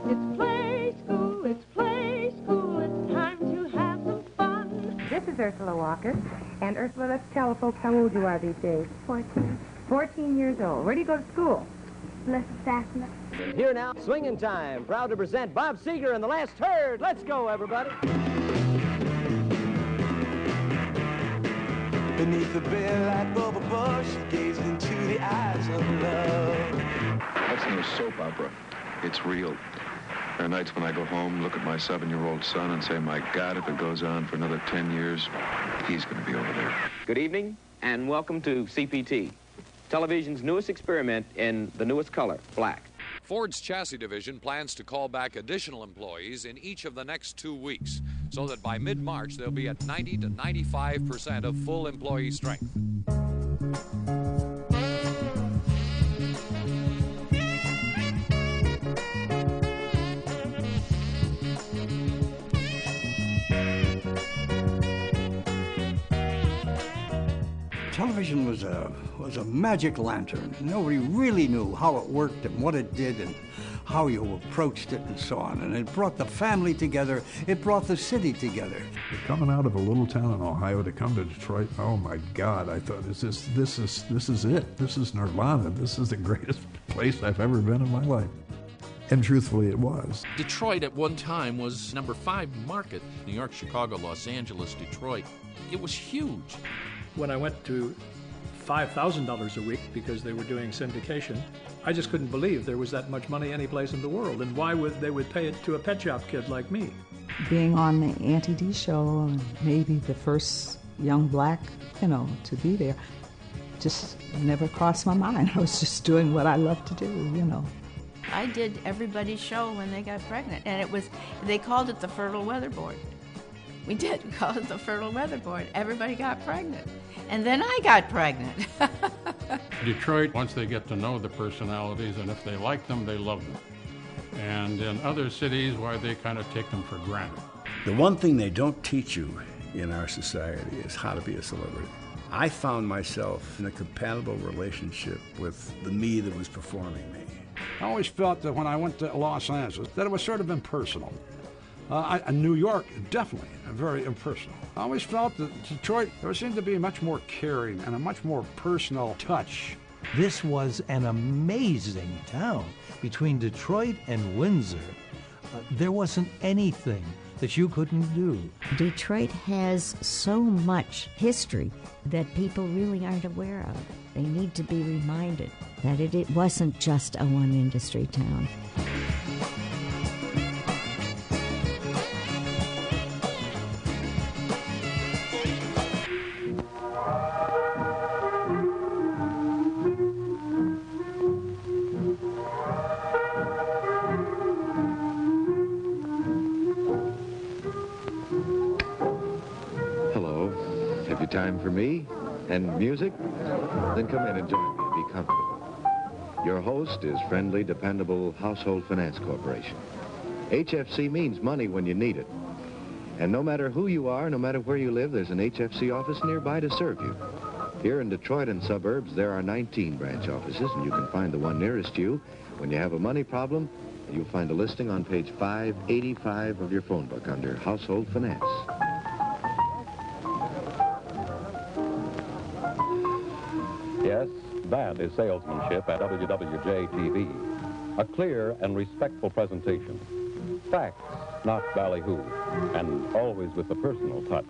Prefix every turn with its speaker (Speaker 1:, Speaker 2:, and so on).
Speaker 1: It's play school, it's play school, it's time to have some fun.
Speaker 2: This is Ursula Walker. And Ursula, let's tell the folks how old you are these days.
Speaker 3: 14.
Speaker 2: 14 years old. Where do you go to school?
Speaker 3: Blessed Sacrament.
Speaker 4: Here now, swinging time. Proud to present Bob Seger and the Last Herd. Let's go, everybody.
Speaker 5: Beneath the bare light bulb bush, gazed into the eyes of love.
Speaker 6: That's no soap opera. It's real. There are nights when I go home, look at my 7-year-old son and say, my God, if it goes on for another 10 years, he's going to be over there.
Speaker 7: Good evening, and welcome to CPT, television's newest experiment in the newest color, black.
Speaker 8: Ford's chassis division plans to call back additional employees in each of the next 2 weeks, so that by mid-March they'll be at 90 to 95% of full employee strength.
Speaker 9: Television was a magic lantern. Nobody really knew how it worked and what it did and how you approached it and so on. And it brought the family together. It brought the city together.
Speaker 10: Coming out of a little town in Ohio to come to Detroit, oh my God! I thought, this is it. This is Nirvana. This is the greatest place I've ever been in my life. And truthfully, it was.
Speaker 11: Detroit at one time was number 5 market. New York, Chicago, Los Angeles, Detroit. It was huge.
Speaker 12: When I went to $5,000 a week because they were doing syndication, I just couldn't believe there was that much money anyplace in the world, and why would they pay it to a pet shop kid like me?
Speaker 13: Being on the Auntie D show, and maybe the first young black, to be there, just never crossed my mind. I was just doing what I love to do,
Speaker 14: I did everybody's show when they got pregnant, and they called it the Fertile Weather Board. We call it the Fertile Weather Board. Everybody got pregnant. And then I got pregnant.
Speaker 15: Detroit, once they get to know the personalities, and if they like them, they love them. And in other cities, why they kind of take them for granted.
Speaker 16: The one thing they don't teach you in our society is how to be a celebrity. I found myself in a compatible relationship with the me that was performing me.
Speaker 17: I always felt that when I went to Los Angeles, that it was sort of impersonal. New York, definitely very impersonal. I always felt that Detroit, there seemed to be much more caring and a much more personal touch.
Speaker 18: This was an amazing town. Between Detroit and Windsor, there wasn't anything that you couldn't do.
Speaker 19: Detroit has so much history that people really aren't aware of. They need to be reminded that it wasn't just a one-industry town.
Speaker 6: Time for me and music? Then come in and join me and be comfortable. Your host is Friendly, Dependable Household Finance Corporation. HFC means money when you need it. And no matter who you are, no matter where you live, there's an HFC office nearby to serve you. Here in Detroit and suburbs, there are 19 branch offices, and you can find the one nearest you. When you have a money problem, you'll find a listing on page 585 of your phone book under Household Finance.
Speaker 20: Yes, that is salesmanship at WWJ-TV. A clear and respectful presentation. Facts, not ballyhoo, and always with the personal touch.